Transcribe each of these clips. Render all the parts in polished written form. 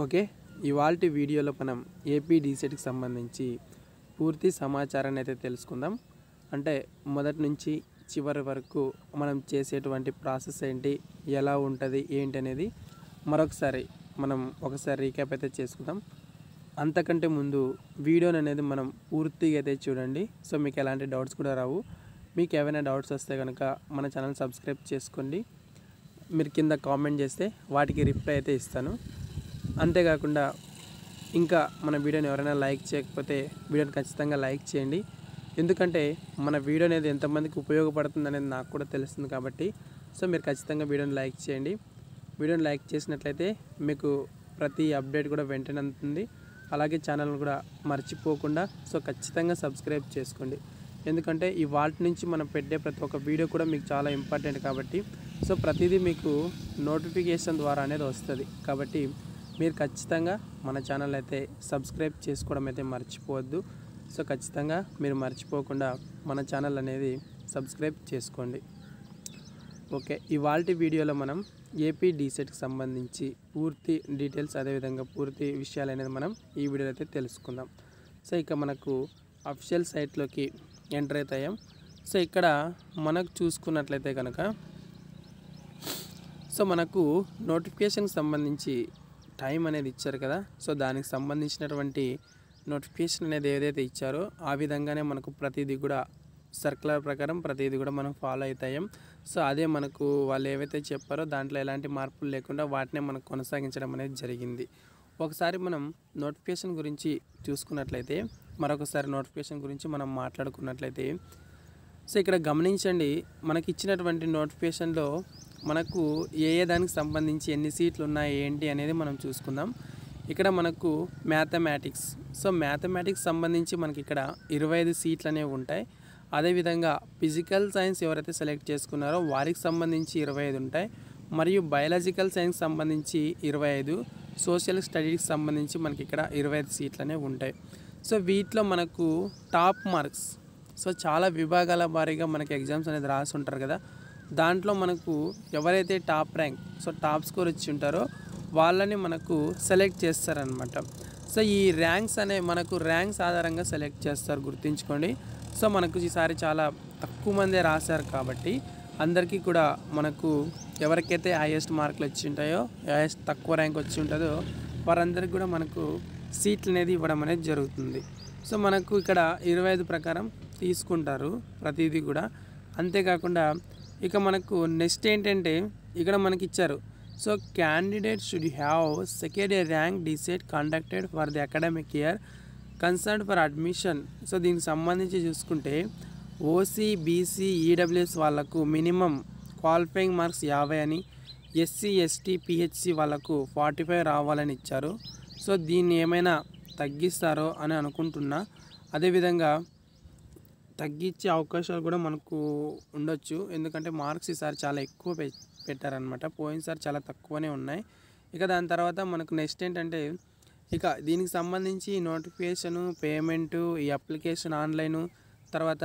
Okay, ఇవాల్టి వీడియోలో మనం ఏపీ డీసెట్కి సంబంధించి పూర్తి సమాచారాన్ని అయితే తెలుసుకుందాం. అంటే మొదటి నుంచి చివరి వరకు మనం చేసేటువంటి ప్రాసెస్ ఏంటి, ఎలా ఉంటుంది, ఏంటి అనేది మరొకసారి మనం రీక్యాప్ అయితే చేసుకుందాం. అంతకంటే ముందు వీడియోని అనేది మనం పూర్తిగా అయితే చూడండి. సో మీకు ఎలాంటి డౌట్స్ కూడా రావు. మీకు ఏమైనా డౌట్స్ వస్తే కనుక మన ఛానల్ సబ్స్క్రైబ్ చేసుకోండి. మీరు కింద కామెంట్ చేస్తే వాటికి రిప్లై అయితే ఇస్తాను. అంతేకాకుండా ఇంకా మన వీడియోని ఎవరైనా లైక్ చేయకపోతే వీడియోని ఖచ్చితంగా లైక్ చేయండి. ఎందుకంటే మన వీడియో అనేది ఎంతమందికి ఉపయోగపడుతుంది అనేది నాకు కూడా తెలుస్తుంది కాబట్టి సో మీరు ఖచ్చితంగా వీడియోని లైక్ చేయండి. వీడియోని లైక్ చేసినట్లయితే మీకు ప్రతి అప్డేట్ కూడా వెంటనే అందుతుంది. అలాగే ఛానల్ని కూడా మర్చిపోకుండా సో ఖచ్చితంగా సబ్స్క్రైబ్ చేసుకోండి. ఎందుకంటే ఈ వాటి నుంచి మనం పెట్టే ప్రతి ఒక్క వీడియో కూడా మీకు చాలా ఇంపార్టెంట్ కాబట్టి సో ప్రతిదీ మీకు నోటిఫికేషన్ ద్వారా అనేది వస్తుంది. కాబట్టి మీరు ఖచ్చితంగా మన ఛానల్ అయితే సబ్స్క్రైబ్ చేసుకోవడం అయితే మర్చిపోవద్దు. సో ఖచ్చితంగా మీరు మర్చిపోకుండా మన ఛానల్ అనేది సబ్స్క్రైబ్ చేసుకోండి. ఓకే, ఇవాల్టి వీడియోలో మనం ఏపీ డీసెట్కి సంబంధించి పూర్తి డీటెయిల్స్ అదేవిధంగా పూర్తి విషయాలు అనేది మనం ఈ వీడియోలో అయితే తెలుసుకుందాం. సో ఇక మనకు అఫీషియల్ సైట్లోకి ఎంటర్ అవుతాం. సో ఇక్కడ మనకు చూసుకున్నట్లయితే కనుక సో మనకు నోటిఫికేషన్కి సంబంధించి టైం అనేది ఇచ్చారు కదా. సో దానికి సంబంధించినటువంటి నోటిఫికేషన్ అనేది ఏదైతే ఇచ్చారో ఆ విధంగానే మనకు ప్రతిదీ కూడా సర్క్యులర్ ప్రకారం ప్రతిదీ కూడా మనం ఫాలో అవుతాం. సో అదే మనకు వాళ్ళు ఏవైతే చెప్పారో దాంట్లో ఎలాంటి మార్పులు లేకుండా వాటినే మనకు కొనసాగించడం అనేది జరిగింది. ఒకసారి మనం నోటిఫికేషన్ గురించి చూసుకున్నట్లయితే మరొకసారి నోటిఫికేషన్ గురించి మనం మాట్లాడుకున్నట్లయితే సో ఇక్కడ గమనించండి, మనకి ఇచ్చినటువంటి నోటిఫికేషన్లో మనకు ఏ దానికి సంబంధించి ఎన్ని సీట్లు ఉన్నాయి ఏంటి అనేది మనం చూసుకుందాం. ఇక్కడ మనకు మ్యాథమెటిక్స్, సో మ్యాథమెటిక్స్ సంబంధించి మనకి ఇక్కడ 25 సీట్లు అనేవి ఉంటాయి. అదేవిధంగా ఫిజికల్ సైన్స్ ఎవరైతే సెలెక్ట్ చేసుకున్నారో వారికి సంబంధించి 25 ఉంటాయి. మరియు బయాలజికల్ సైన్స్ సంబంధించి 25, సోషల్ స్టడీస్కి సంబంధించి మనకి ఇక్కడ 25 సీట్లు అనేవి ఉంటాయి. సో వీటిలో మనకు టాప్ మార్క్స్, సో చాలా విభాగాల వారీగా మనకి ఎగ్జామ్స్ అనేది రాసి ఉంటారు కదా. దాంట్లో మనకు ఎవరైతే top rank, so top score వచ్చి ఉంటారో వాళ్ళని మనకు సెలెక్ట్ చేస్తారనమాట. సో ఈ ర్యాంక్స్ మనకు ర్యాంక్స్ ఆధారంగా సెలెక్ట్ చేస్తారు, గుర్తుంచుకోండి. సో మనకు ఈసారి చాలా తక్కువ మందే రాశారు కాబట్టి అందరికీ కూడా మనకు ఎవరికైతే హైయెస్ట్ మార్కులు వచ్చి ఉంటాయో, హైయెస్ట్ తక్కువ ర్యాంక్ వచ్చి ఉంటుందో వారందరికీ కూడా మనకు సీట్లు అనేది ఇవ్వడం అనేది జరుగుతుంది. సో మనకు ఇక్కడ 25 ప్రకారం తీసుకుంటారు ప్రతిదీ కూడా. అంతేకాకుండా ఇక మనకు నెక్స్ట్ ఏంటంటే ఇక్కడ మనకి ఇచ్చారు, so candidate should have secured A rank decide conducted for the academic year concern for admission. So దీనికి సంబంధించి చూసుకుంటే ఓసీ, బీసీ, ఈడబ్ల్యూఎస్ వాళ్ళకు మినిమం క్వాలిఫైయింగ్ మార్క్స్ 50 అని, ఎస్సీ, ఎస్టీ, పిహెచ్సి వాళ్ళకు 45 రావాలని ఇచ్చారు. సో దీన్ని ఏమైనా తగ్గిస్తారో అని అనుకుంటున్నా. అదేవిధంగా తగ్గించే అవకాశాలు కూడా మనకు ఉండొచ్చు, ఎందుకంటే మార్క్స్ ఈసారి చాలా ఎక్కువ పెట్టారనమాట. పోయినసారి చాలా తక్కువనే ఉన్నాయి. ఇక దాని తర్వాత మనకు నెక్స్ట్ ఏంటంటే ఇక దీనికి సంబంధించి నోటిఫికేషను, పేమెంటు, ఈ అప్లికేషన్ ఆన్లైను, తర్వాత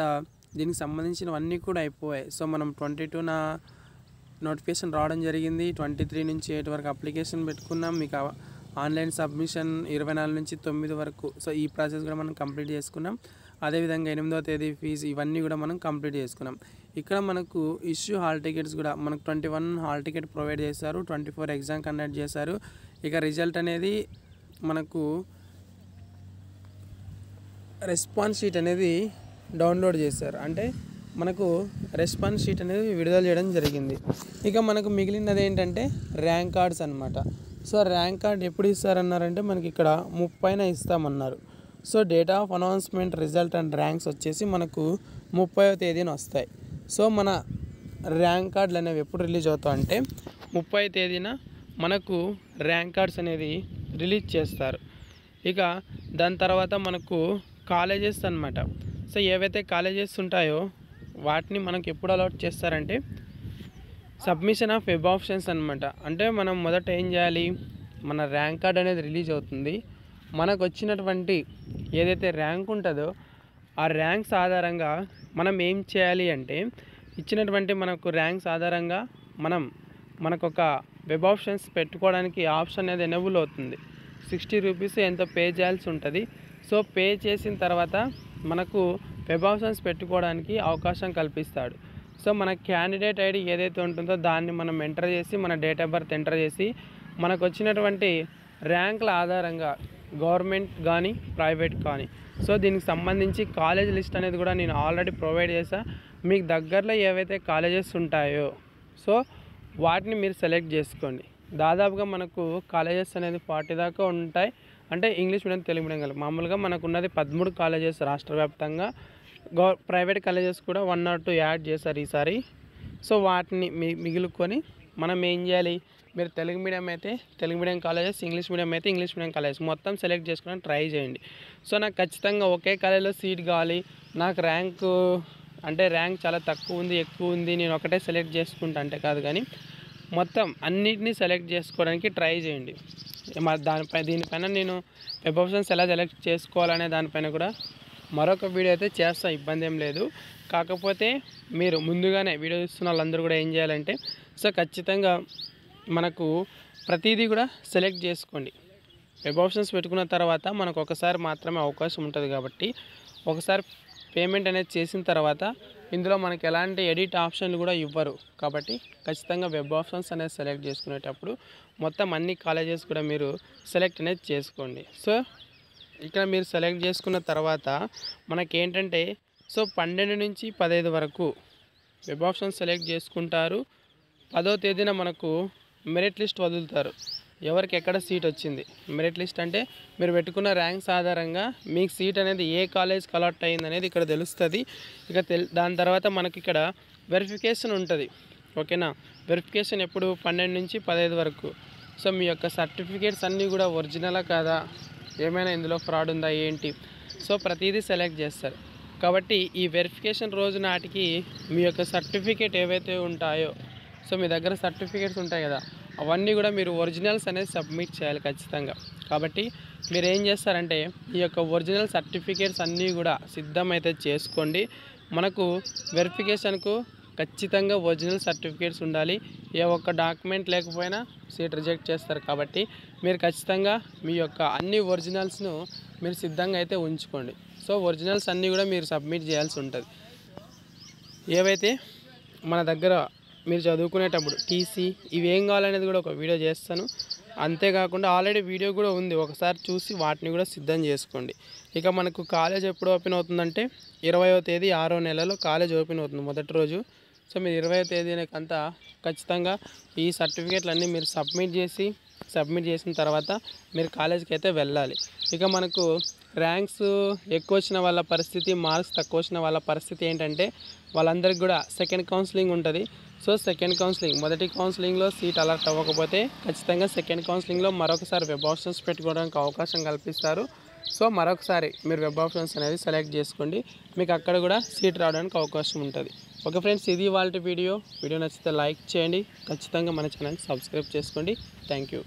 దీనికి సంబంధించినవన్నీ కూడా అయిపోయాయి. సో మనం 22న నోటిఫికేషన్ రావడం జరిగింది. 23 నుంచి 8 వరకు అప్లికేషన్ పెట్టుకున్నాం. మీకు ఆన్లైన్ సబ్మిషన్ 24 నుంచి 9 వరకు. సో ఈ ప్రాసెస్ కూడా మనం కంప్లీట్ చేసుకున్నాం. అదేవిధంగా 8వ తేదీ ఫీజు ఇవన్నీ కూడా మనం కంప్లీట్ చేసుకున్నాం. ఇక్కడ మనకు ఇష్యూ హాల్ టికెట్స్ కూడా మనకు 21 హాల్ టికెట్ ప్రొవైడ్ చేశారు, 24 ఎగ్జామ్ కండక్ట్ చేశారు. ఇక రిజల్ట్ అనేది మనకు రెస్పాన్స్ షీట్ అనేది డౌన్లోడ్ చేశారు, అంటే మనకు రెస్పాన్స్ షీట్ అనేది విడుదల చేయడం జరిగింది. ఇక మనకు మిగిలినది ఏంటంటే ర్యాంక్ కార్డ్స్ అనమాట. సో ర్యాంక్ కార్డ్ ఎప్పుడు ఇస్తారన్నారంటే మనకి ఇక్కడ 30న ఇస్తామన్నారు. So date of announcement result and ranks వచ్చేసి మనకు 30వ తేదీన వస్తాయి. సో మన ర్యాంక్ కార్డులు అనేవి ఎప్పుడు రిలీజ్ అవుతాయి అంటే 30వ తేదీన మనకు ర్యాంక్ కార్డ్స్ అనేది రిలీజ్ చేస్తారు. ఇక దాని తర్వాత మనకు కాలేజెస్ అన్నమాట. సో ఏవైతే కాలేజెస్ ఉంటాయో వాటిని మనకు ఎప్పుడు అలాట్ చేస్తారంటే సబ్మిషన్ ఆఫ్ వెబ్ ఆప్షన్స్ అనమాట. అంటే మనం మొదట ఏం చేయాలి, మన ర్యాంక్ కార్డ్ అనేది రిలీజ్ అవుతుంది. మనకు వచ్చినటువంటి ఏదైతే ర్యాంక్ ఉంటుందో ఆ ర్యాంక్స్ ఆధారంగా మనం ఏం చేయాలి అంటే ఇచ్చినటువంటి మనకు ర్యాంక్స్ ఆధారంగా మనకు ఒక వెబ్ ఆప్షన్స్ పెట్టుకోవడానికి ఆప్షన్ అనేది ఎనేబుల్ అవుతుంది. 60 రూపీస్ ఎంతో పే చేయాల్సి ఉంటుంది. సో పే చేసిన తర్వాత మనకు వెబ్ ఆప్షన్స్ పెట్టుకోవడానికి అవకాశం కల్పిస్తాడు. సో మన క్యాండిడేట్ ఐడి ఏదైతే ఉంటుందో దాన్ని మనం ఎంటర్ చేసి, మన డేట్ ఆఫ్ బర్త్ ఎంటర్ చేసి, మనకు వచ్చినటువంటి ర్యాంకుల ఆధారంగా గవర్నమెంట్ కానీ ప్రైవేట్ కానీ, సో దీనికి సంబంధించి కాలేజ్ లిస్ట్ అనేది కూడా నేను ఆల్రెడీ ప్రొవైడ్ చేసా. మీకు దగ్గరలో ఏవైతే కాలేజెస్ ఉంటాయో సో వాటిని మీరు సెలెక్ట్ చేసుకోండి. దాదాపుగా మనకు కాలేజెస్ అనేది 40 దాకా ఉంటాయి. అంటే ఇంగ్లీష్ మీడియం, తెలుగు మీడియం కలిపి. మామూలుగా మనకు ఉన్నది 13 కాలేజెస్ రాష్ట్ర వ్యాప్తంగా. ప్రైవేట్ కాలేజెస్ కూడా 1 or 2 యాడ్ చేశారు ఈసారి. సో వాటిని మిగులుకొని మనం ఏం చేయాలి, మీరు తెలుగు మీడియం అయితే Telugu medium colleges, English medium అయితే ఇంగ్లీష్ మీడియం కాలేజెస్ మొత్తం సెలెక్ట్ చేసుకుని ట్రై చేయండి. సో నాకు ఖచ్చితంగా ఒకే కాలేజీలో సీట్ కావాలి, నాకు ర్యాంక్ చాలా తక్కువ ఉంది, ఎక్కువ ఉంది, నేను ఒకటే సెలెక్ట్ చేసుకుంటా అంటే కాదు, కానీ మొత్తం అన్నిటినీ సెలెక్ట్ చేసుకోవడానికి ట్రై చేయండి. దీనిపైన నేను వెబ్ ఆప్షన్స్ ఎలా సెలెక్ట్ చేసుకోవాలనే దానిపైన కూడా మరొక వీడియో అయితే చేస్తా, ఇబ్బంది ఏం లేదు. కాకపోతే మీరు ముందుగానే వీడియో చూస్తున్న వాళ్ళందరూ కూడా ఏం చేయాలంటే, సో ఖచ్చితంగా మనకు ప్రతిదీ కూడా సెలెక్ట్ చేసుకోండి. వెబ్ ఆప్షన్స్ పెట్టుకున్న తర్వాత మనకు ఒకసారి మాత్రమే అవకాశం ఉంటుంది కాబట్టి ఒకసారి పేమెంట్ అనేది చేసిన తర్వాత ఇందులో మనకి ఎలాంటి ఎడిట్ ఆప్షన్లు కూడా ఇవ్వరు. కాబట్టి ఖచ్చితంగా వెబ్ ఆప్షన్స్ అనేది సెలెక్ట్ చేసుకునేటప్పుడు మొత్తం అన్ని కాలేజెస్ కూడా మీరు సెలెక్ట్ అనేది చేసుకోండి. సో ఇక్కడ మీరు సెలెక్ట్ చేసుకున్న తర్వాత మనకేంటంటే, సో 12 నుంచి 15 వరకు వెబ్ ఆప్షన్స్ సెలెక్ట్ చేసుకుంటారు. 10వ తేదీన మనకు మెరిట్ లిస్ట్ వదులుతారు, ఎవరికి ఎక్కడ సీట్ వచ్చింది. మెరిట్ లిస్ట్ అంటే మీరు పెట్టుకున్న ర్యాంక్స్ ఆధారంగా మీకు సీట్ అనేది ఏ కాలేజ్కి అలాట్ అయింది అనేది ఇక్కడ తెలుస్తుంది. దాని తర్వాత మనకి ఇక్కడ వెరిఫికేషన్ ఉంటుంది. ఓకేనా, వెరిఫికేషన్ ఎప్పుడు 12 నుంచి 15 వరకు. సో మీ యొక్క సర్టిఫికేట్స్ అన్నీ కూడా ఒరిజినలా కాదా, ఏమైనా ఇందులో ఫ్రాడ్ ఉందా ఏంటి, సో ప్రతిదీ సెలెక్ట్ చేస్తారు. కాబట్టి ఈ వెరిఫికేషన్ రోజు నాటికి మీ యొక్క సర్టిఫికేట్ ఏవైతే ఉంటాయో, సో మీ దగ్గర సర్టిఫికేట్స్ ఉంటాయి కదా, అవన్నీ కూడా మీరు ఒరిజినల్స్ అనేది సబ్మిట్ చేయాలి ఖచ్చితంగా. కాబట్టి మీరు ఏం చేస్తారంటే ఈ యొక్క ఒరిజినల్ సర్టిఫికేట్స్ అన్నీ కూడా సిద్ధమైతే చేసుకోండి. మనకు వెరిఫికేషన్కు ఖచ్చితంగా ఒరిజినల్ సర్టిఫికేట్స్ ఉండాలి. ఏ ఒక్క డాక్యుమెంట్ లేకపోయినా సీట్ రిజెక్ట్ చేస్తారు. కాబట్టి మీరు ఖచ్చితంగా మీ యొక్క అన్ని ఒరిజినల్స్ను మీరు సిద్ధంగా అయితే ఉంచుకోండి. సో ఒరిజినల్స్ అన్నీ కూడా మీరు సబ్మిట్ చేయాల్సి ఉంటుంది. ఏవైతే మన దగ్గర మీరు చదువుకునేటప్పుడు టీసీ ఇవి ఏం కావాలనేది కూడా ఒక వీడియో చేస్తాను. అంతేకాకుండా ఆల్రెడీ వీడియో కూడా ఉంది, ఒకసారి చూసి వాటిని కూడా సిద్ధం చేసుకోండి. ఇక మనకు కాలేజ్ ఎప్పుడు ఓపెన్ అవుతుందంటే 20వ తేదీ 6వ నెలలో కాలేజ్ ఓపెన్ అవుతుంది, మొదటి రోజు. సో మీరు 20వ తేదీకంతా ఖచ్చితంగా ఈ సర్టిఫికేట్లు అన్నీ మీరు సబ్మిట్ చేసిన తర్వాత మీరు కాలేజీకి అయితే వెళ్ళాలి. ఇక మనకు ర్యాంక్స్ ఎక్కువ వచ్చిన వాళ్ళ పరిస్థితి, మార్క్స్ తక్కువ వచ్చిన వాళ్ళ పరిస్థితి ఏంటంటే వాళ్ళందరికీ కూడా సెకండ్ కౌన్సిలింగ్ ఉంటుంది. సో సెకండ్ కౌన్సిలింగ్, మొదటి కౌన్సిలింగ్లో సీట్ అలాట్ అవ్వకపోతే ఖచ్చితంగా సెకండ్ కౌన్సిలింగ్లో మరొకసారి వెబ్ ఆప్షన్స్ పెట్టుకోవడానికి అవకాశం కల్పిస్తారు. సో మరొకసారి మీరు వెబ్ ఆప్షన్స్ అనేది సెలెక్ట్ చేసుకోండి, మీకు అక్కడ కూడా సీట్ రావడానికి అవకాశం ఉంటుంది. ఓకే ఫ్రెండ్స్, ఇది వాళ్ళ వీడియో నచ్చితే లైక్ చేయండి, ఖచ్చితంగా మన ఛానల్ సబ్స్క్రైబ్ చేసుకోండి. Thank you.